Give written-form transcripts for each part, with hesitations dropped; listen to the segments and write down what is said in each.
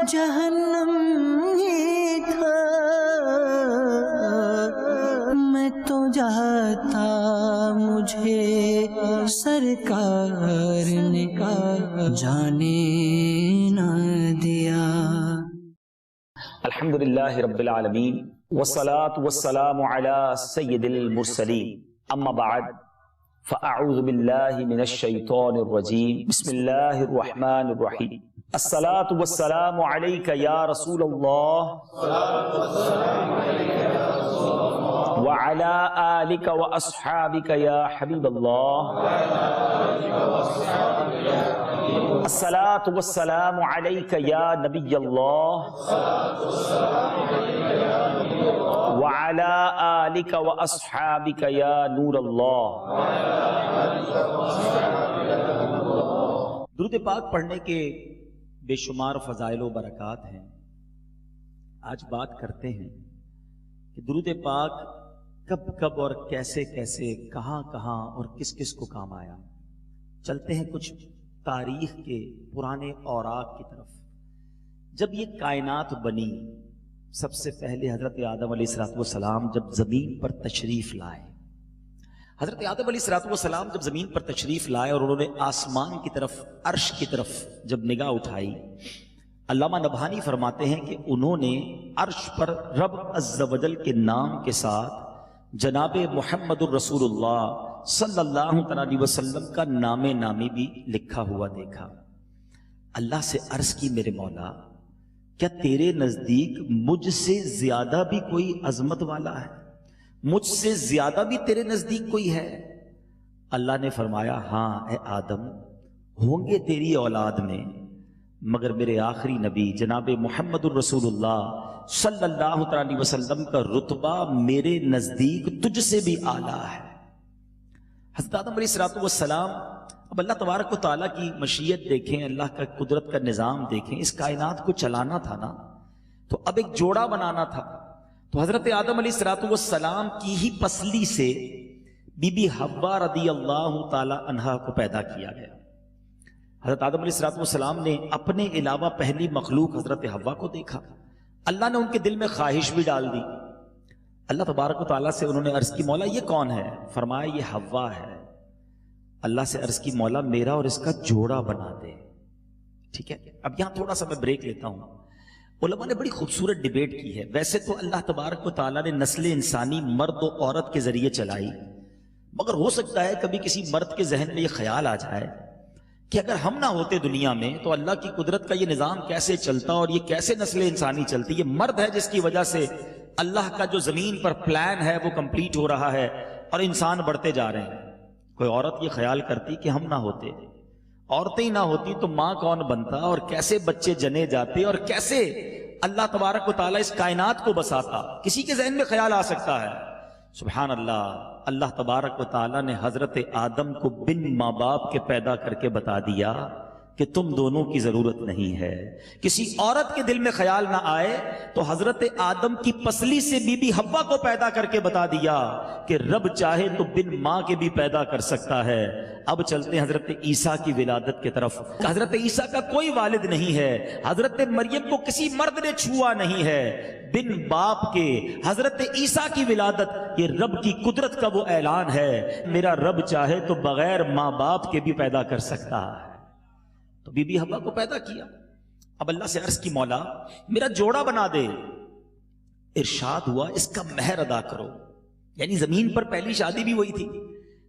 جہنم ہی تھا، میں تو جاتا مجھے سرکار نے جانے نہ دیا۔ الحمدللہ رب العالمین والصلاة والسلام علی سید المرسلین، اما بعد فاعوذ باللہ من الشیطان الرجیم، بسم اللہ الرحمن الرحیم۔ الصلاة والسلام علیک یا رسول اللہ وعلی آلک واصحابک یا حبیب اللہ۔ الصلاة والسلام علیک یا نبی اللہ وعلی آلک واصحابک یا نور اللہ۔ درود پاک پڑھنے کے بے شمار فضائل و برکات ہیں۔ آج بات کرتے ہیں کہ درود پاک کب کب اور کیسے کیسے کہاں کہاں اور کس کس کو کام آیا۔ چلتے ہیں کچھ تاریخ کے پرانے اوراق کی طرف۔ جب یہ کائنات بنی، سب سے پہلے حضرت آدم علیہ السلام جب زمین پر تشریف لائے، حضرت آدم علیہ السلام جب زمین پر تشریف لائے اور انہوں نے آسمان کی طرف، عرش کی طرف جب نگاہ اٹھائی، علامہ نبہانی فرماتے ہیں کہ انہوں نے عرش پر رب عز و جل کے نام کے ساتھ جناب محمد الرسول اللہ صلی اللہ علیہ وسلم کا نام نامی بھی لکھا ہوا دیکھا۔ اللہ سے عرض کی، میرے مولا، کیا تیرے نزدیک مجھ سے زیادہ بھی کوئی عظمت والا ہے؟ مجھ سے زیادہ بھی تیرے نزدیک کوئی ہے؟ اللہ نے فرمایا، ہاں اے آدم، ہوں گے تیری اولاد میں، مگر میرے آخری نبی جناب محمد الرسول اللہ صلی اللہ علیہ وسلم کا رتبہ میرے نزدیک تجھ سے بھی اعلیٰ ہے۔ حضرت آدم علیہ السلام، اب اللہ تبارک و تعالیٰ کی مشیت دیکھیں، اللہ کا قدرت کا نظام دیکھیں، اس کائنات کو چلانا تھا نا، تو اب ایک جوڑا بنانا تھا۔ تو حضرت آدم علیہ السلام کی ہی پسلی سے بی بی حوا رضی اللہ تعالی عنہا کو پیدا کیا گیا۔ حضرت آدم علیہ السلام نے اپنے علاوہ پہلی مخلوق حضرت حوا کو دیکھا۔ اللہ نے ان کے دل میں خواہش بھی ڈال دی۔ اللہ تبارک و تعالیٰ سے انہوں نے عرض کی، مولا یہ کون ہے؟ فرمایا یہ حوا ہے۔ اللہ سے عرض کی، مولا میرا اور اس کا جوڑا بنا دے۔ ٹھیک ہے، اب یہاں تھوڑا سا میں بریک لیتا ہوں۔ علماء نے بڑی خوبصورت ڈیبیٹ کی ہے۔ ویسے تو اللہ تبارک و تعالیٰ نے نسل انسانی مرد و عورت کے ذریعے چلائی، مگر ہو سکتا ہے کبھی کسی مرد کے ذہن میں یہ خیال آ جائے کہ اگر ہم نہ ہوتے دنیا میں تو اللہ کی قدرت کا یہ نظام کیسے چلتا اور یہ کیسے نسل انسانی چلتی۔ یہ مرد ہے جس کی وجہ سے اللہ کا جو زمین پر پلان ہے وہ کمپلیٹ ہو رہا ہے اور انسان بڑھتے جا رہے ہیں۔ کوئی عورت یہ خیال کرتی کہ ہم نہ ہوتے، عورتیں ہی نہ ہوتی تو ماں کون بنتا اور کیسے بچے جنے جاتے اور کیسے اللہ تبارک و تعالیٰ اس کائنات کو بساتا، کسی کے ذہن میں خیال آ سکتا ہے۔ سبحان اللہ، اللہ تبارک و تعالیٰ نے حضرت آدم کو بن ماں باپ کے پیدا کر کے بتا دیا کہ تم دونوں کی ضرورت نہیں ہے۔ کسی عورت کے دل میں خیال نہ آئے تو حضرت آدم کی پسلی سے بی بی حوا کو پیدا کر کے بتا دیا کہ رب چاہے تو بن ماں کے بھی پیدا کر سکتا ہے۔ اب چلتے ہیں حضرت عیسیٰ کی ولادت کی طرف۔ حضرت عیسیٰ کا کوئی والد نہیں ہے، حضرت مریم کو کسی مرد نے چھوا نہیں ہے، بن باپ کے حضرت عیسیٰ کی ولادت یہ رب کی قدرت کا وہ اعلان ہے، میرا رب چاہے تو بغیر ماں باپ کے بھی پیدا کر سکتا ہے۔ تو بی بی حوا کو پیدا کیا۔ اب اللہ سے عرض کی، مولا میرا جوڑا بنا دے۔ ارشاد ہوا، اس کا مہر ادا کرو۔ یعنی زمین پر پہلی شادی بھی وہی تھی،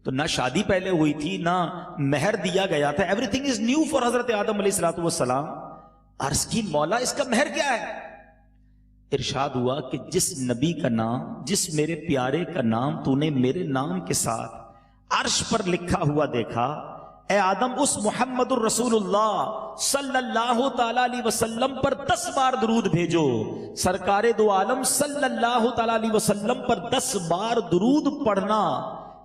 تو نہ شادی پہلے ہوئی تھی نہ مہر دیا گیا تھا۔ Every thing is new for حضرت آدم علیہ السلام۔ عرض کی، مولا اس کا مہر کیا ہے؟ ارشاد ہوا کہ جس نبی کا نام، جس میرے پیارے کا نام تو نے میرے نام کے ساتھ عرش پر لکھا ہوا دیکھا، اے آدم اس محمد الرسول اللہ صلی اللہ تعالی علیہ وسلم پر 10 بار درود بھیجو۔ سرکار دو عالم صلی اللہ تعالی علیہ وسلم پر 10 بار درود پڑھنا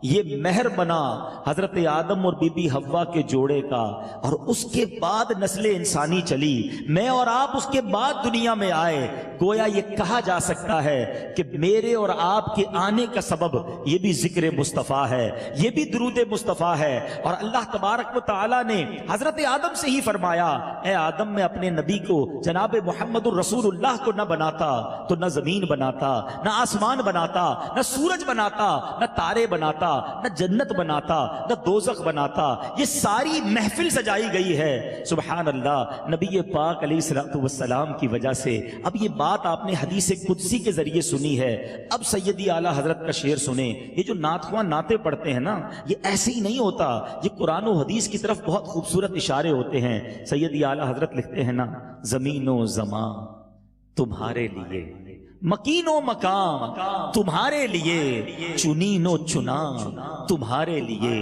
یہ مہر بنا حضرت آدم اور بی بی حوا کے جوڑے کا، اور اس کے بعد نسل انسانی چلی، میں اور آپ اس کے بعد دنیا میں آئے۔ گویا یہ کہا جا سکتا ہے کہ میرے اور آپ کے آنے کا سبب یہ بھی ذکر مصطفیٰ ہے، یہ بھی درود مصطفیٰ ہے۔ اور اللہ تبارک و تعالی نے حضرت آدم سے ہی فرمایا، اے آدم میں اپنے نبی کو جناب محمد الرسول اللہ کو نہ بناتا تو نہ زمین بناتا، نہ آسمان بناتا، نہ سورج بناتا، نہ تارے بناتا، نہ جنت بناتا، نہ دوزخ بناتا۔ یہ ساری محفل سجائی گئی ہے سبحان اللہ نبی پاک علیہ الصلوۃ والسلام کی وجہ سے۔ اب یہ بات آپ نے حدیث قدسی کے ذریعے سنی ہے۔ اب سیدی اعلیٰ حضرت کا شعر سنیں۔ یہ جو نعت خواں نعتیں پڑھتے ہیں نا، یہ ایسے ہی نہیں ہوتا، یہ قرآن و حدیث کی طرف بہت خوبصورت اشارے ہوتے ہیں۔ سیدی اعلیٰ حضرت لکھتے ہیں نا، زمین و زمان تمہارے لیے، مکین و مقام تمہارے لیے، چنین و چنا تمہارے لیے،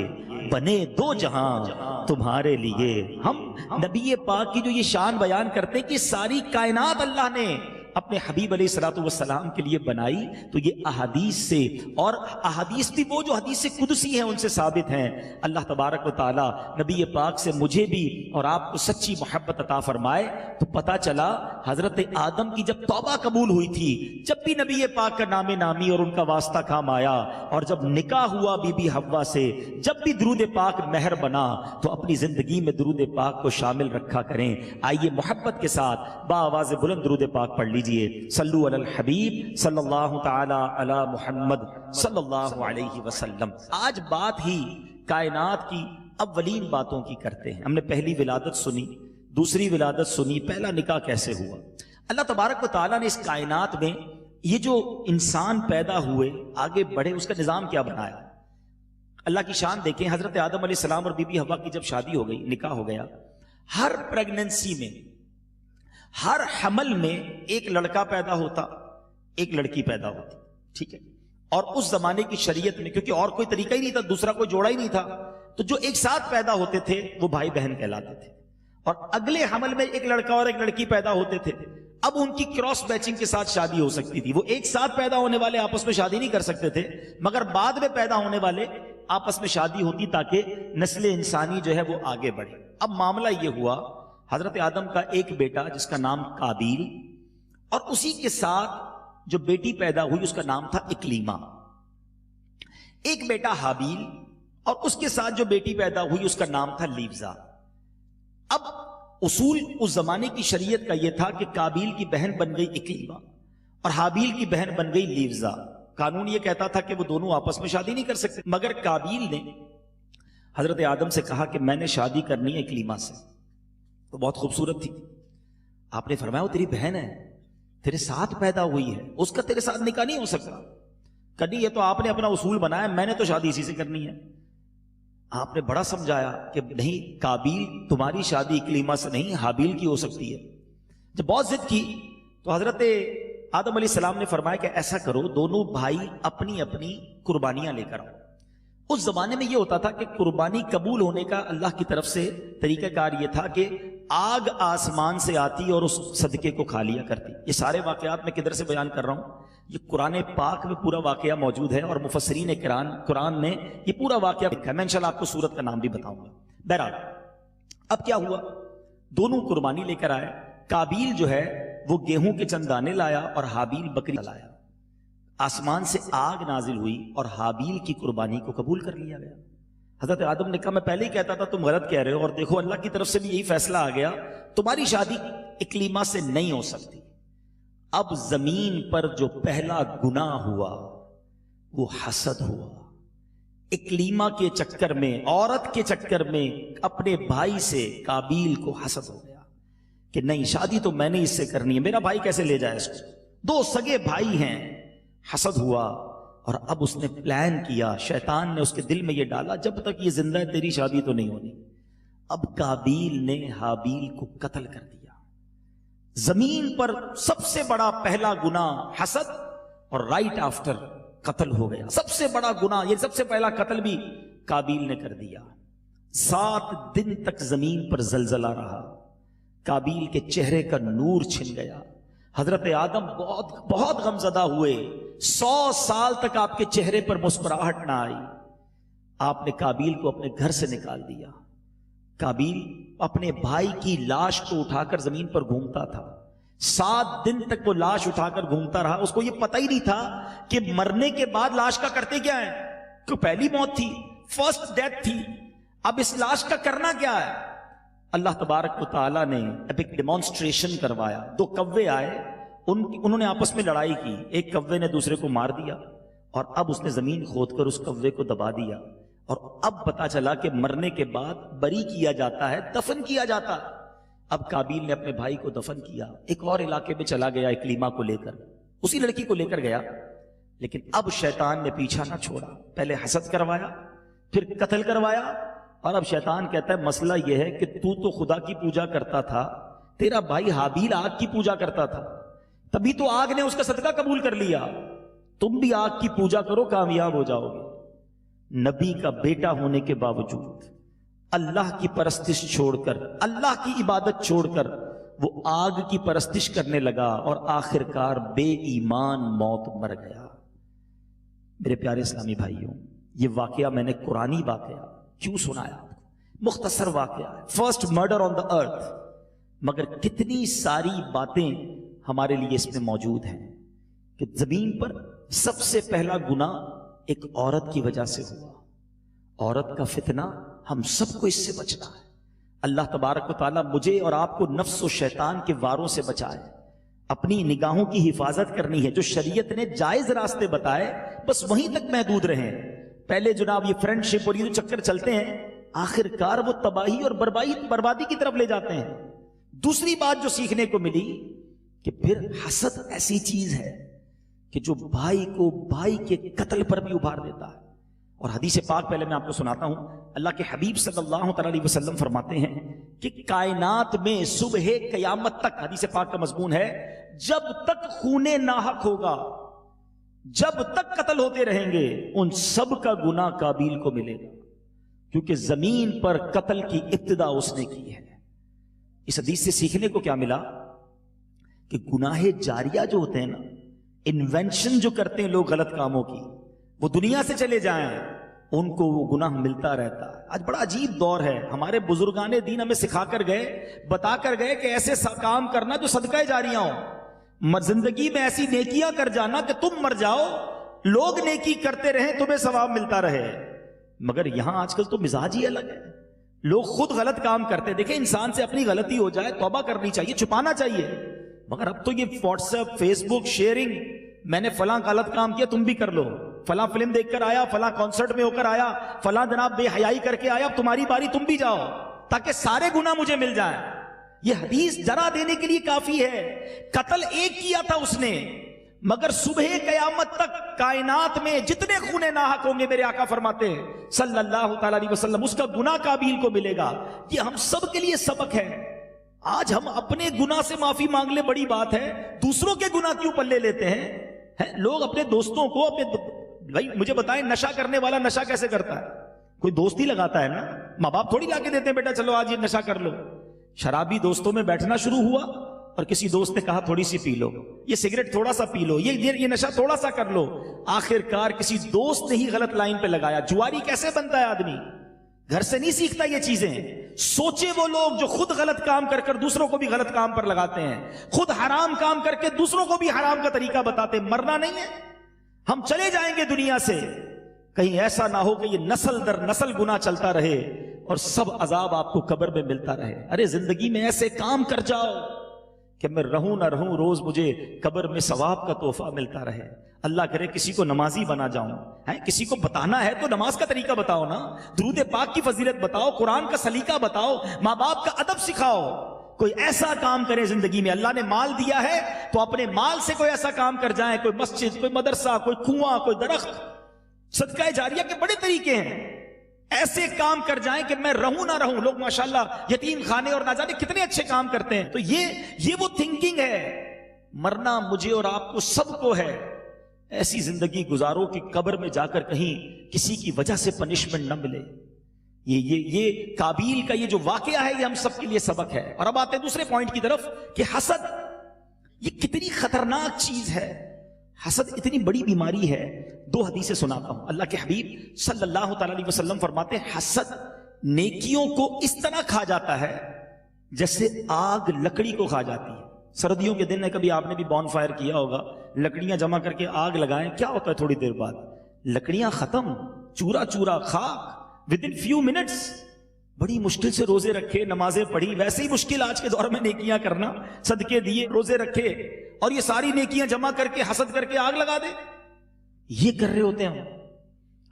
بنے دو جہاں تمہارے لیے۔ ہم نبی پاک کی جو یہ شان بیان کرتے ہیں کہ ساری کائنات اللہ نے اپنے حبیب علیہ الصلوۃ والسلام کے لیے بنائی، تو یہ احادیث سے، اور احادیث بھی وہ جو حدیث قدسی ہیں ان سے ثابت ہیں۔ اللہ تبارک و تعالی نبی پاک سے مجھے بھی اور آپ کو سچی محبت عطا فرمائے۔ تو پتہ چلا حضرت آدم کی جب توبہ قبول ہوئی تھی، جب بھی نبی پاک کا نام نامی اور ان کا واسطہ کام آیا، اور جب نکاح ہوا بی بی حوا سے، جب بھی درود پاک مہر بنا، تو اپنی زندگی میں درود پاک کو شامل رکھا کریں۔ آئیے محبت کے ساتھ بآواز بلند درود پاک پڑھ لیجیے۔ صلو علی الحبیب صلی اللہ تعالی علی محمد صلی اللہ علیہ وسلم۔ آج بات ہی کائنات کی اولین باتوں کی کرتے ہیں۔ ہم نے پہلی ولادت سنی، دوسری ولادت سنی، پہلا نکاح کیسے ہوا۔ اللہ تبارک و تعالیٰ نے اس کائنات میں یہ جو انسان پیدا ہوئے، آگے بڑھے، اس کا نظام کیا بنایا۔ اللہ کی شان دیکھیں، حضرت آدم علیہ السلام اور بی بی حوا کی جب شادی ہو گئی، نکاح ہو گیا، ہر پریگننسی میں، ہر حمل میں ایک لڑکا پیدا ہوتا، ایک لڑکی پیدا ہوتی، ٹھیک ہے۔ اور اس زمانے کی شریعت میں، کیونکہ اور کوئی طریقہ ہی نہیں تھا، دوسرا کوئی جوڑا ہی نہیں تھا، تو جو ایک ساتھ پیدا ہوتے تھے وہ بھائی بہن کہلاتے تھے۔ اور اگلے حمل میں ایک لڑکا اور ایک لڑکی پیدا ہوتے تھے، اب ان کی کراس میچنگ کے ساتھ شادی ہو سکتی تھی۔ وہ ایک ساتھ پیدا ہونے والے آپس میں شادی نہیں کر سکتے تھے، مگر بعد میں پیدا ہونے والے آپس میں شادی ہوتی تاکہ نسل انسانی جو ہے وہ آگے بڑھے۔ اب معاملہ یہ ہوا، حضرت آدم کا ایک بیٹا جس کا نام قابیل، اور اسی کے ساتھ جو بیٹی پیدا ہوئی اس کا نام تھا اکلیمہ۔ ایک بیٹا حابیل، اور اس کے ساتھ جو بیٹی پیدا ہوئی اس کا نام تھا لیوزا۔ اب اصول اس زمانے کی شریعت کا یہ تھا کہ قابیل کی بہن بن گئی اکلیمہ اور حابیل کی بہن بن گئی لیوزا۔ قانون یہ کہتا تھا کہ وہ دونوں آپس میں شادی نہیں کر سکتے، مگر قابیل نے حضرت آدم سے کہا کہ میں نے شادی کرنی ہے اکلیمہ سے، تو بہت خوبصورت تھی۔ آپ نے فرمایا وہ تیری بہن ہے، تیرے ساتھ پیدا ہوئی ہے، اس کا تیرے ساتھ نکاح نہیں ہو سکتا۔ کدی یہ تو آپ نے اپنا اصول بنایا، میں نے تو شادی اسی سے کرنی ہے۔ آپ نے بڑا سمجھایا کہ نہیں، قابیل تمہاری شادی اکلیمہ سے نہیں، حابیل کی ہو سکتی ہے۔ جب بہت ضد کی تو حضرت آدم علیہ السلام نے فرمایا کہ ایسا کرو، دونوں بھائی اپنی اپنی قربانیاں لے کر آؤ۔ اس زمانے میں یہ ہوتا تھا کہ قربانی قبول ہونے کا اللہ کی طرف سے طریقہ کار یہ تھا کہ آگ آسمان سے آتی اور اس صدقے کو کھا لیا کرتی۔ یہ سارے واقعات میں کدھر سے بیان کر رہا ہوں، یہ قرآن پاک میں پورا واقعہ موجود ہے، اور مفسرین قرآن نے یہ پورا واقعہ لکھا ہے۔ میں انشاءاللہ آپ کو سورت کا نام بھی بتاؤں گا۔ بہرحال اب کیا ہوا، دونوں قربانی لے کر آئے۔ قابیل جو ہے وہ گیہوں کے چند دانے لایا اور حابیل بکری لایا۔ آسمان سے آگ نازل ہوئی اور حابیل کی قربانی کو قبول کر لیا گیا۔ حضرت آدم نے کہا میں پہلے ہی کہتا تھا تم غلط کہہ رہے ہو، اور دیکھو اللہ کی طرف سے بھی یہی فیصلہ آ گیا، تمہاری شادی اکلیمہ سے نہیں ہو سکتی۔ اب زمین پر جو پہلا گناہ ہوا وہ حسد ہوا۔ اکلیمہ کے چکر میں، عورت کے چکر میں اپنے بھائی سے قابیل کو حسد ہو گیا کہ نہیں، شادی تو میں نے اس سے کرنی ہے، میرا بھائی کیسے لے جائے اس کو، دو سگے بھائی ہیں۔ حسد ہوا، اور اب اس نے پلان کیا، شیطان نے اس کے دل میں یہ ڈالا جب تک یہ زندہ ہے تیری شادی تو نہیں ہونی۔ اب قابیل نے حابیل کو قتل کر دیا۔ زمین پر سب سے بڑا پہلا گناہ حسد، اور رائٹ آفٹر قتل ہو گیا۔ سب سے بڑا گناہ، یہ سب سے پہلا قتل بھی قابیل نے کر دیا۔ 7 دن تک زمین پر زلزلہ رہا، قابیل کے چہرے کا نور چھن گیا۔ حضرت آدم بہت غمزدہ ہوئے، 100 سال تک آپ کے چہرے پر مسکراہٹ نہ آئی۔ آپ نے کابیل کو اپنے گھر سے نکال دیا. کابیل اپنے بھائی کی لاش کو اٹھا کر زمین پر گھومتا تھا. 7 دن تک وہ لاش اٹھا کر گھومتا رہا. اس کو یہ پتہ ہی نہیں تھا کہ مرنے کے بعد لاش کا کرتے کیا ہے. تو پہلی موت تھی, فرسٹ ڈیتھ تھی, اب اس لاش کا کرنا کیا ہے. اللہ تبارک و تعالیٰ نے اب ایک ڈیمانسٹریشن کروایا. 2 کوے آئے, انہوں نے آپس میں لڑائی کی. ایک کوے نے دوسرے کو مار دیا اور اب اس نے زمین کھود کر اس کوے کو دبا دیا. اور اب پتا چلا کہ مرنے کے بعد بری کیا جاتا ہے, دفن کیا جاتا ہے. اب کابیل نے اپنے بھائی کو دفن کیا. ایک اور علاقے میں چلا گیا اکلیما کو لے کر, اسی لڑکی کو لے کر گیا. لیکن اب شیطان نے پیچھا نہ چھوڑا. پہلے حسد کروایا, پھر قتل کروایا, اور اب شیطان کہتا ہے مسئلہ یہ ہے کہ تو خدا کی پوجا کرتا تھا, تیرا بھائی حابیل آگ کی پوجا کرتا تھا, تبھی تو آگ نے اس کا صدقہ قبول کر لیا. تم بھی آگ کی پوجا کرو, کامیاب ہو جاؤ گے. نبی کا بیٹا ہونے کے باوجود اللہ کی پرستش چھوڑ کر, اللہ کی عبادت چھوڑ کر وہ آگ کی پرستش کرنے لگا اور آخرکار بے ایمان موت مر گیا. میرے پیارے اسلامی بھائیوں, یہ واقعہ میں نے قرآنی واقعہ کیوں سنایا, مختصر واقعہ ہے, فرسٹ مرڈر آن دا ارتھ, مگر کتنی ساری باتیں ہمارے لیے اس میں موجود ہیں کہ زمین پر سب سے پہلا گناہ ایک عورت کی وجہ سے ہوا. عورت کا فتنہ ہم سب کو اس سے بچنا ہے. اللہ تبارک و تعالیٰ مجھے اور آپ کو نفس و شیطان کے واروں سے بچائے. اپنی نگاہوں کی حفاظت کرنی ہے. جو شریعت نے جائز راستے بتائے بس وہیں تک محدود رہیں. پہلے جناب یہ فرینڈ شپ اور یہ جو چکر چلتے ہیں آخر کار وہ تباہی اور بربادی کی طرف لے جاتے ہیں. دوسری بات جو سیکھنے کو ملی کہ پھر حسد ایسی چیز ہے کہ جو بھائی کو بھائی کے قتل پر بھی ابھار دیتا ہے. اور حدیث پاک پہلے میں آپ کو سناتا ہوں. اللہ کے حبیب صلی اللہ تعالی علیہ وسلم فرماتے ہیں کہ کائنات میں صبح قیامت تک, حدیث پاک کا مضمون ہے, جب تک خون ناحق ہوگا, جب تک قتل ہوتے رہیں گے, ان سب کا گناہ کابیل کو ملے گا, کیونکہ زمین پر قتل کی ابتدا اس نے کی ہے. اس حدیث سے سیکھنے کو کیا ملا کہ گناہ جاریہ جو ہوتے ہیں نا, انوینشن جو کرتے ہیں لوگ غلط کاموں کی, وہ دنیا سے چلے جائیں ان کو وہ گناہ ملتا رہتا ہے. آج بڑا عجیب دور ہے. ہمارے بزرگان دین ہمیں سکھا کر گئے, بتا کر گئے کہ ایسے کام کرنا جو صدقہ جاریہ ہوں. زندگی میں ایسی نیکیاں کر جانا کہ تم مر جاؤ, لوگ نیکی کرتے رہیں, تمہیں ثواب ملتا رہے. مگر یہاں آج کل تو مزاج ہی الگ ہے. لوگ خود غلط کام کرتے. دیکھیں, انسان سے اپنی غلطی ہو جائے توبہ کرنی چاہیے, چھپانا چاہیے. مگر اب تو یہ واٹس ایپ, فیس بک, شیئرنگ, میں نے فلاں غلط کام کیا تم بھی کر لو, فلاں فلم دیکھ کر آیا, فلاں کانسرٹ میں ہو کر آیا, فلاں جناب بے حیائی کر کے آیا, اب تمہاری باری تم بھی جاؤ تاکہ سارے گناہ مجھے مل جائیں. یہ حدیث ڈرا دینے کے لیے کافی ہے. قتل ایک کیا تھا اس نے, مگر صبح قیامت تک کائنات میں جتنے خون ناحق ہوں گے, میرے آقا فرماتے ہیں صلی اللہ تعالی علیہ وسلم, اس کا گناہ کابیل کو ملے گا. یہ ہم سب کے لیے سبق ہے. آج ہم اپنے گناہ سے معافی مانگ لے بڑی بات ہے, دوسروں کے گناہ کیوں پلے لیتے ہیں. لوگ اپنے دوستوں کو بھائی مجھے بتائیں, نشہ کرنے والا نشہ کیسے کرتا ہے؟ کوئی دوست ہی لگاتا ہے نا, ماں باپ تھوڑی لا کے دیتے ہیں بیٹا چلو آج یہ نشہ کر لو. شرابی دوستوں میں بیٹھنا شروع ہوا اور کسی دوست نے کہا تھوڑی سی پی لو, یہ سگریٹ تھوڑا سا پی لو, یہ نشہ تھوڑا سا کر لو. آخر کار کسی دوست نے ہی غلط لائن پہ لگایا. جواری کیسے بنتا ہے آدمی؟ گھر سے نہیں سیکھتا یہ چیزیں. سوچے وہ لوگ جو خود غلط کام کر کر دوسروں کو بھی غلط کام پر لگاتے ہیں, خود حرام کام کر کے دوسروں کو بھی حرام کا طریقہ بتاتے. مرنا نہیں ہے, ہم چلے جائیں گے دنیا سے. کہیں ایسا نہ ہو کہ یہ نسل در نسل گناہ چلتا رہے اور سب عذاب آپ کو قبر میں ملتا رہے. ارے زندگی میں ایسے کام کر جاؤ کہ میں رہوں نہ رہوں, روز مجھے قبر میں ثواب کا تحفہ ملتا رہے. اللہ کرے کسی کو نمازی بنا جاؤں. کسی کو بتانا ہے تو نماز کا طریقہ بتاؤ نا, درود پاک کی فضیلت بتاؤ, قرآن کا سلیقہ بتاؤ, ماں باپ کا ادب سکھاؤ. کوئی ایسا کام کرے زندگی میں. اللہ نے مال دیا ہے تو اپنے مال سے کوئی ایسا کام کر جائیں, کوئی مسجد, کوئی مدرسہ, کوئی کنواں, کوئی درخت. صدقہ جاریہ کے بڑے طریقے ہیں. ایسے کام کر جائیں کہ میں رہوں نہ رہوں. لوگ ماشاءاللہ یتیم خانے اور نہ جانے کتنے اچھے کام کرتے ہیں. تو یہ وہ تھنکنگ ہے. مرنا مجھے اور آپ کو سب کو ہے. ایسی زندگی گزارو کہ قبر میں جا کر کہیں کسی کی وجہ سے پنشمنٹ نہ ملے. یہ کابیل کا یہ جو واقعہ ہے یہ ہم سب کے لیے سبق ہے. اور اب آتے ہیں دوسرے پوائنٹ کی طرف کہ حسد یہ کتنی خطرناک چیز ہے. حسد اتنی بڑی بیماری ہے. 2 حدیثیں سناتا ہوں. اللہ کے حبیب صلی اللہ تعالی علیہ وسلم فرماتے ہیں حسد نیکیوں کو اس طرح کھا جاتا ہے جیسے آگ لکڑی کو کھا جاتی ہے. سردیوں کے دن ہے, کبھی آپ نے بھی بون فائر کیا ہوگا, لکڑیاں جمع کر کے آگ لگائیں, کیا ہوتا ہے تھوڑی دیر بعد لکڑیاں ختم, چورا چورا خاک ود ان فیو منٹس. بڑی مشکل سے روزے رکھے, نمازیں پڑھی, ویسے ہی مشکل آج کے دور میں نیکیاں کرنا, صدقے دیے, روزے رکھے, اور یہ ساری نیکیاں جمع کر کے حسد کر کے آگ لگا دے. یہ کر رہے ہوتے ہیں.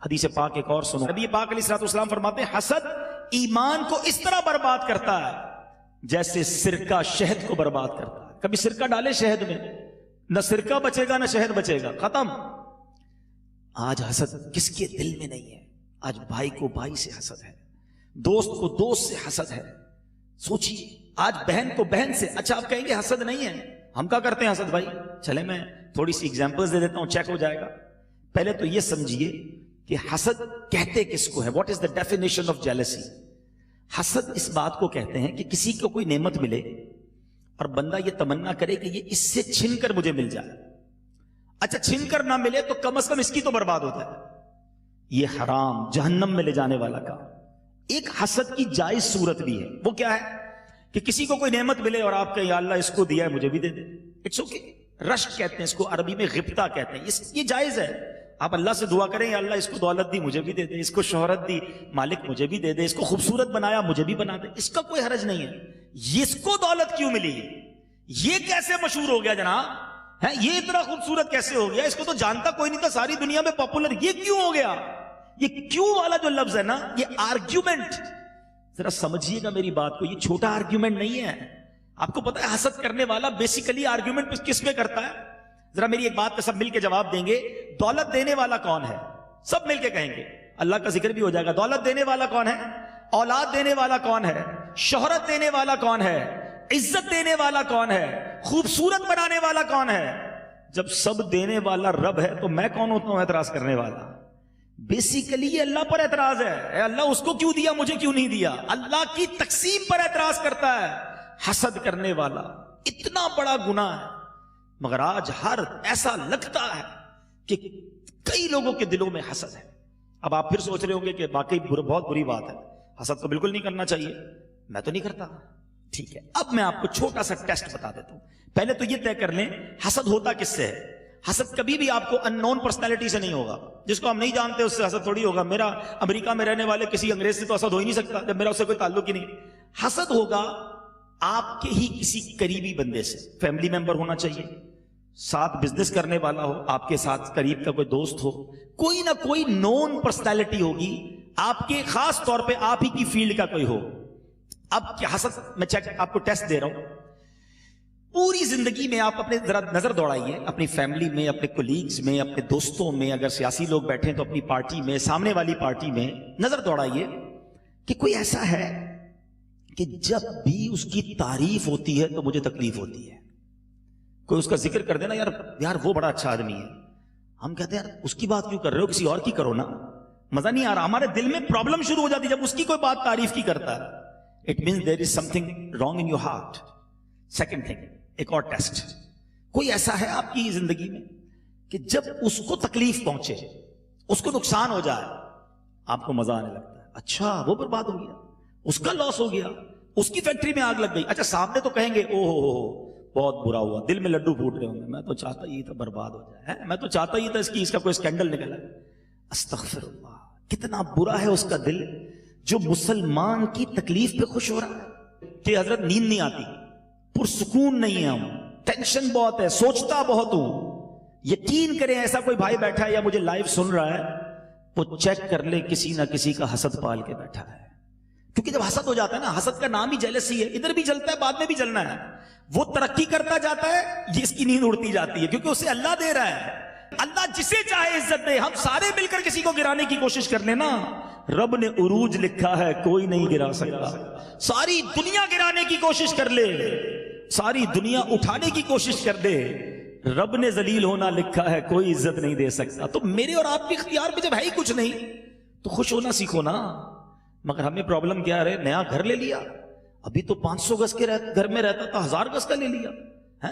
حدیث پاک ایک اور سنو, نبی پاک علیہ الصلوۃ والسلام فرماتے ہیں حسد ایمان کو اس طرح برباد کرتا ہے جیسے سرکہ شہد کو برباد کرتا ہے. کبھی سرکہ ڈالے شہد میں, نہ سرکہ بچے گا نہ شہد بچے گا, ختم. آج حسد کس کے دل میں نہیں ہے؟ آج بھائی کو بھائی سے حسد ہے, دوست کو دوست سے حسد ہے. سوچیے, آج بہن کو بہن سے. اچھا آپ کہیں گے حسد نہیں ہے, ہم کیا کرتے ہیں حسد بھائی؟ چلے میں تھوڑی سی ایگزامپلز دے دیتا ہوں, چیک ہو جائے گا. پہلے تو یہ سمجھیے کہ حسد کہتے کس کو ہے. What is the definition of jealousy? حسد اس بات کو کہتے ہیں کہ کسی کو کوئی نعمت ملے اور بندہ یہ تمنا کرے کہ یہ اس سے چھن کر مجھے مل جائے. اچھا چھن کر نہ ملے تو کم از کم اس کی تو برباد ہوتا ہے. یہ حرام, جہنم میں لے جانے والا کام. ایک حسد کی جائز صورت بھی ہے. وہ کیا ہے کہ کسی کو کوئی نعمت ملے اور آپ کہیں یا اللہ اس کو دیا ہے مجھے بھی دے دے. It's okay. رشک کہتے ہیں اس کو, عربی میں غبطہ کہتے ہیں. یہ جائز ہے. آپ اللہ سے دعا کریں یا اللہ اس کو دولت دی مجھے بھی دے دے, اس کو شہرت دی مالک مجھے بھی دے دے, اس کو خوبصورت بنایا مجھے بھی بنا دے. اس کا کوئی حرج نہیں ہے. اس کو دولت کیوں ملی, یہ کیسے مشہور ہو گیا جناب, ہے یہ اتنا خوبصورت کیسے ہو گیا, اس کو تو جانتا کوئی نہیں تھا, ساری دنیا میں پاپولر, یہ کیوں ہو گیا؟ یہ کیوں والا جو لفظ ہے نا, یہ آرگیومنٹ, ذرا سمجھیے گا میری بات کو, یہ چھوٹا آرگیومنٹ نہیں ہے. آپ کو پتا ہے حسد کرنے والا بیسیکلی آرگیومنٹ کس پہ کرتا ہے؟ ذرا میری ایک بات پہ سب مل کے جواب دیں گے. دولت دینے والا کون ہے؟ سب مل کے کہیں گے, اللہ کا ذکر بھی ہو جائے گا. دولت دینے والا کون ہے؟ اولاد دینے والا کون ہے؟ شہرت دینے والا کون ہے؟ عزت دینے والا کون ہے؟ خوبصورت بنانے والا کون ہے؟ جب سب دینے والا رب ہے تو میں کون ہوتا ہوں اعتراض کرنے والا؟ بیسیکلی یہ اللہ پر اعتراض ہے. اے اللہ اس کو کیوں دیا مجھے کیوں نہیں دیا؟ اللہ کی تقسیم پر اعتراض کرتا ہے حسد کرنے والا. اتنا بڑا گناہ ہے. مگر آج ہر ایسا لگتا ہے کہ کئی لوگوں کے دلوں میں حسد ہے. اب آپ پھر سوچ رہے ہوں گے کہ واقعی بہت بری بات ہے, حسد تو بالکل نہیں کرنا چاہیے. میں تو نہیں کرتا. ٹھیک ہے, اب میں آپ کو چھوٹا سا ٹیسٹ بتا دیتا ہوں. پہلے تو یہ طے کر لیں حسد ہوتا کس سے ہے. حسد کبھی بھی آپ کو ان نون پرسنالٹی سے نہیں ہوگا. جس کو ہم نہیں جانتے اس سے حسد تھوڑی ہوگا. میرا امریکہ میں رہنے والے کسی انگریز سے تو حسد ہو ہی نہیں سکتا جب میرا اس سے کوئی تعلق ہی نہیں. حسد ہوگا آپ کے ہی کسی قریبی بندے سے. فیملی ممبر ہونا چاہیے, ساتھ بزنس کرنے والا ہو, آپ کے ساتھ قریب کا کوئی دوست ہو, کوئی نہ کوئی نون پرسنالٹی ہوگی آپ کے, خاص طور پہ آپ ہی کی فیلڈ کا کوئی ہو. اب کیا حسد, میں چیک آپ کو ٹیسٹ دے رہا ہوں. پوری زندگی میں آپ اپنے ذرا نظر دوڑائیے, اپنی فیملی میں, اپنے کولیگز میں, اپنے دوستوں میں, اگر سیاسی لوگ بیٹھے تو اپنی پارٹی میں, سامنے والی پارٹی میں نظر دوڑائیے کہ کوئی ایسا ہے کہ جب بھی اس کی تعریف ہوتی ہے تو مجھے تکلیف ہوتی ہے. کوئی اس کا ذکر کر دینا, یار وہ بڑا اچھا آدمی ہے, ہم کہتے ہیں یار اس کی بات کیوں کر رہے ہو, کسی اور کی کرو نا, مزہ نہیں آ رہا. ہمارے دل میں پرابلم شروع ہو جاتی ہے جب اس کی کوئی بات تعریف کی کرتا ہے. It means there is some thing wrong in your heart. Second thing, ایک اور ٹیسٹ, کوئی ایسا ہے آپ کی زندگی میں کہ جب اس کو تکلیف پہنچے, اس کو نقصان ہو جائے, آپ کو مزہ آنے لگتا ہے. اچھا وہ برباد ہو گیا, اس کا لاس ہو گیا, اس کی فیکٹری میں آگ لگ گئی. اچھا سامنے تو کہیں گے او ہو بہت برا ہوا, دل میں لڈو پھوٹ رہے ہوں گے, میں تو چاہتا ہی تھا برباد ہو جائے, میں تو چاہتا ہی تھا اس کا کوئی اسکینڈل نکلا. استغفر اللہ, کتنا برا ہے اس کا دل جو مسلمان کی تکلیف پہ خوش ہو رہا ہے. کہ حضرت نیند نہیں آتی, پرسکون نہیں ہے, ہم ٹینشن بہت ہے, سوچتا بہت ہوں. یقین کریں ایسا کوئی بھائی بیٹھا ہے یا مجھے لائیو سن رہا ہے, وہ چیک کر لے کسی نہ کسی کا حسد پال کے بیٹھا ہے. کیونکہ جب حسد ہو جاتا ہے نا, حسد کا نام ہی جیلسی ہے, ادھر بھی جلتا ہے بعد میں بھی جلنا ہے. وہ ترقی کرتا جاتا ہے, جس کی نیند اڑتی جاتی ہے, کیونکہ اسے اللہ دے رہا ہے. اللہ جسے چاہے عزت دے. ہم سارے مل کر کسی کو گرانے کی کوشش کر لیں نا, رب نے عروج لکھا ہے کوئی نہیں گرا سکتا. ساری دنیا گرانے کی کوشش کر لے, ساری دنیا اٹھانے کی کوشش کر دے, رب نے ذلیل ہونا لکھا ہے کوئی عزت نہیں دے سکتا. تو میرے اور آپ کے اختیار میں جب ہے ہی کچھ نہیں تو خوش ہونا سیکھو نا. مگر ہمیں پرابلم کیا ہے, نیا گھر لے لیا, ابھی تو 500 گز کے گھر میں رہتا تھا, 1000 گز کا لے لیا ہے.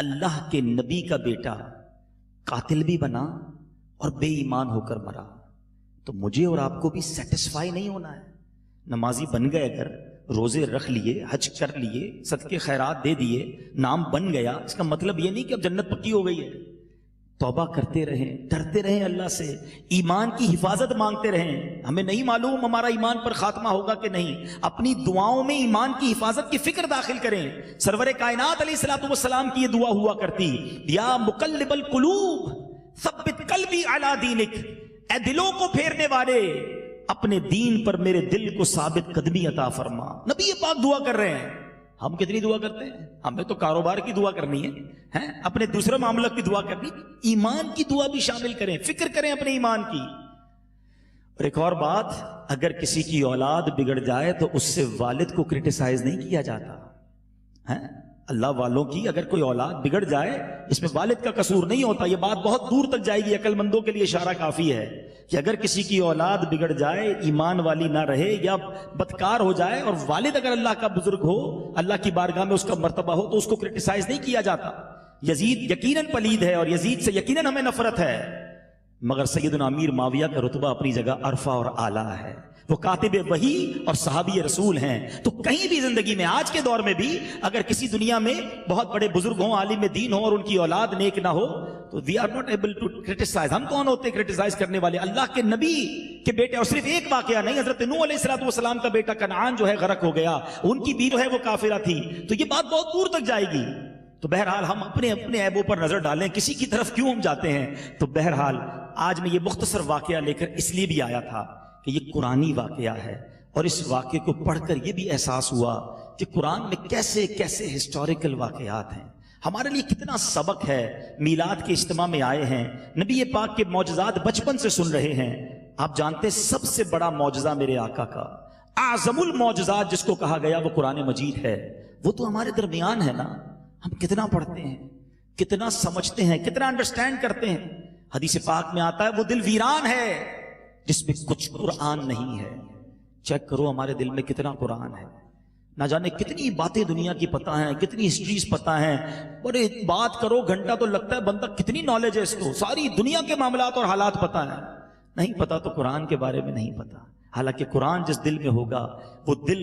اللہ کے نبی کا بیٹا قاتل بھی بنا اور بے ایمان ہو کر مرا، تو مجھے اور آپ کو بھی سیٹسفائی نہیں ہونا ہے؟ نمازی بن گئے، اگر روزے رکھ لیے، حج کر لیے، صدقے خیرات دے دیے، نام بن گیا، اس کا مطلب یہ نہیں کہ اب جنت پکی ہو گئی ہے۔ توبہ کرتے رہیں، ڈرتے رہیں اللہ سے، ایمان کی حفاظت مانگتے رہیں۔ ہمیں نہیں معلوم ہمارا ایمان پر خاتمہ ہوگا کہ نہیں، اپنی دعاؤں میں ایمان کی حفاظت کی فکر داخل کریں۔ سرور کائنات علیہ الصلوۃ والسلام کی یہ دعا ہوا کرتی، یا مقلب القلوب ثبت قلبی علی دینک، اے دلوں کو پھیرنے والے اپنے دین پر میرے دل کو ثابت قدمی عطا فرما۔ نبی پاک دعا کر رہے ہیں، ہم کتنی دعا کرتے ہیں؟ ہمیں تو کاروبار کی دعا کرنی ہے، اپنے دوسرے معاملات کی دعا کرنی، ایمان کی دعا بھی شامل کریں، فکر کریں اپنے ایمان کی۔ اور ایک اور بات، اگر کسی کی اولاد بگڑ جائے تو اس سے والد کو کرٹیسائز نہیں کیا جاتا ہے۔ اللہ والوں کی اگر کوئی اولاد بگڑ جائے، اس میں والد کا قصور نہیں ہوتا۔ یہ بات بہت دور تک جائے گی، عقل مندوں کے لیے اشارہ کافی ہے کہ اگر کسی کی اولاد بگڑ جائے، ایمان والی نہ رہے یا بدکار ہو جائے، اور والد اگر اللہ کا بزرگ ہو، اللہ کی بارگاہ میں اس کا مرتبہ ہو، تو اس کو کرٹیسائز نہیں کیا جاتا۔ یزید یقیناً پلید ہے اور یزید سے یقیناً ہمیں نفرت ہے، مگر سیدنا امیر معاویہ کا رتبہ اپنی جگہ عرفہ اور اعلیٰ ہے، وہ کاتب وحی اور صحابی رسول ہیں۔ تو کہیں بھی زندگی میں، آج کے دور میں بھی، اگر کسی دنیا میں بہت بڑے بزرگ ہوں، عالم دین ہوں، اور ان کی اولاد نیک نہ ہو، تو we are not able to criticise. ہم کون ہوتے ہیں کرٹیسائز کرنے والے؟ اللہ کے نبی کے بیٹے، اور صرف ایک واقعہ نہیں، حضرت نوح علیہ الصلوۃ والسلام کا بیٹا کنعان جو ہے غرق ہو گیا، ان کی بیوی جو ہے وہ کافرہ تھی، تو یہ بات بہت دور تک جائے گی۔ تو بہرحال ہم اپنے عیبوں پر نظر ڈالیں، کسی کی طرف کیوں ہم جاتے ہیں؟ تو بہرحال آج میں یہ مختصر واقعہ لے کر اس لیے بھی آیا تھا کہ یہ قرآنی واقعہ ہے، اور اس واقعے کو پڑھ کر یہ بھی احساس ہوا کہ قرآن میں کیسے کیسے ہسٹوریکل واقعات ہیں، ہمارے لیے کتنا سبق ہے۔ میلاد کے اجتماع میں آئے ہیں، نبی پاک کے معجزات بچپن سے سن رہے ہیں۔ آپ جانتے ہیں سب سے بڑا معجزہ میرے آقا کا، اعظم المعجزات جس کو کہا گیا، وہ قرآن مجید ہے۔ وہ تو ہمارے درمیان ہے نا، ہم کتنا پڑھتے ہیں، کتنا سمجھتے ہیں، کتنا انڈرسٹینڈ کرتے ہیں۔ حدیث پاک میں آتا ہے وہ دل ویران ہے جس میں کچھ قرآن نہیں ہے۔ چیک کرو ہمارے دل میں کتنا قرآن ہے، نہ جانے کتنی باتیں دنیا کی پتہ ہیں، کتنی ہسٹریز پتہ ہیں، اور بات کرو گھنٹہ تو لگتا ہے بندہ کتنی نالج ہے اس کو، ساری دنیا کے معاملات اور حالات پتہ ہیں، نہیں پتہ تو قرآن کے بارے میں نہیں پتہ۔ حالانکہ قرآن جس دل میں ہوگا، وہ دل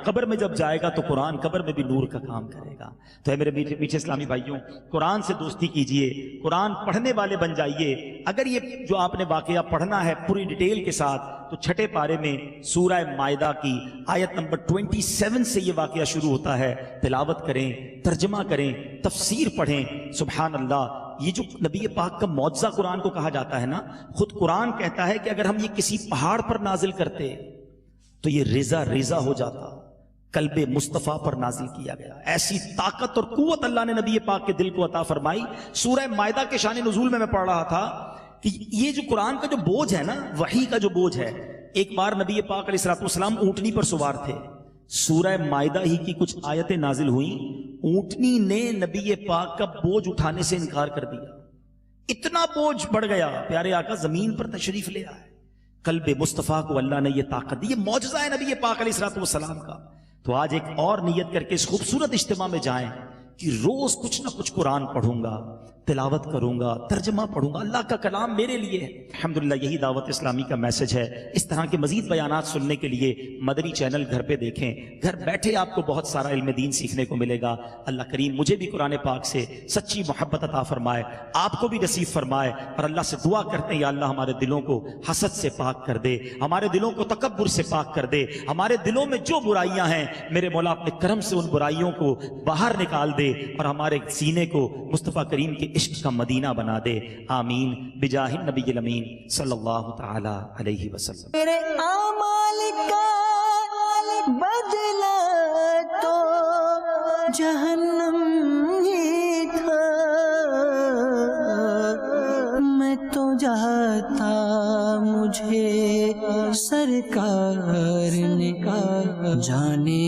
قبر میں جب جائے گا تو قرآن قبر میں بھی نور کا کام کرے گا۔ تو ہے میرے میٹھے اسلامی بھائیوں، قرآن سے دوستی کیجئے، قرآن پڑھنے والے بن جائیے۔ اگر یہ جو آپ نے واقعہ پڑھنا ہے پوری ڈیٹیل کے ساتھ، تو چھٹے پارے میں سورہ مائدہ کی آیت نمبر 27 سے یہ واقعہ شروع ہوتا ہے۔ تلاوت کریں، ترجمہ کریں، تفسیر پڑھیں۔ سبحان اللہ، یہ جو نبی پاک کا معجزہ قرآن کو کہا جاتا ہے نا، خود قرآن کہتا ہے کہ اگر ہم یہ کسی پہاڑ پر نازل کرتے تو یہ ریزہ ریزہ ہو جاتا۔ قلب مصطفیٰ پر نازل کیا گیا، ایسی طاقت اور قوت اللہ نے نبی پاک کے دل کو عطا فرمائی۔ سورہ مائدہ کے شان نزول میں پڑھ رہا تھا کہ یہ جو قرآن کا جو بوجھ ہے نا، وحی کا جو بوجھ ہے، ایک بار نبی پاک علیہ الصلوۃ والسلام اونٹنی پر سوار تھے، سورہ مائدہ ہی کی کچھ آیتیں نازل ہوئیں، اونٹنی نے نبی پاک کا بوجھ اٹھانے سے انکار کر دیا، اتنا بوجھ بڑھ گیا، پیارے آقا زمین پر تشریف لے آئے۔ قلب مصطفیٰ کو اللہ نے یہ طاقت دی، یہ معجزہ ہے نبی پاک علیہ الصلوۃ والسلام کا۔ تو آج ایک اور نیت کر کے اس خوبصورت اجتماع میں جائیں کہ روز کچھ نہ کچھ قرآن پڑھوں گا، تلاوت کروں گا، ترجمہ پڑھوں گا، اللہ کا کلام میرے لیے ہے۔ الحمدللہ یہی دعوت اسلامی کا میسج ہے۔ اس طرح کے مزید بیانات سننے کے لیے مدنی چینل گھر پہ دیکھیں، گھر بیٹھے آپ کو بہت سارا علم دین سیکھنے کو ملے گا۔ اللہ کریم مجھے بھی قرآن پاک سے سچی محبت عطا فرمائے، آپ کو بھی نصیب فرمائے، اور اللہ سے دعا کرتے ہیں یا اللہ ہمارے دلوں کو حسد سے پاک کر دے، ہمارے دلوں کو تکبر سے پاک کر دے، ہمارے دلوں میں جو برائیاں ہیں میرے مولا اپنے کرم سے ان برائیوں کو باہر نکال دے، اور ہمارے سینے کو مصطفیٰ کریم کے عشق کا مدینہ بنا دے۔ آمین بجاہ النبی الامین صلی اللہ تعالی علیہ وسلم۔ میرے اعمال کا بدلہ تو جہنم ہی تھا، میں تو جاتا مجھے سرکار نے کہا جانے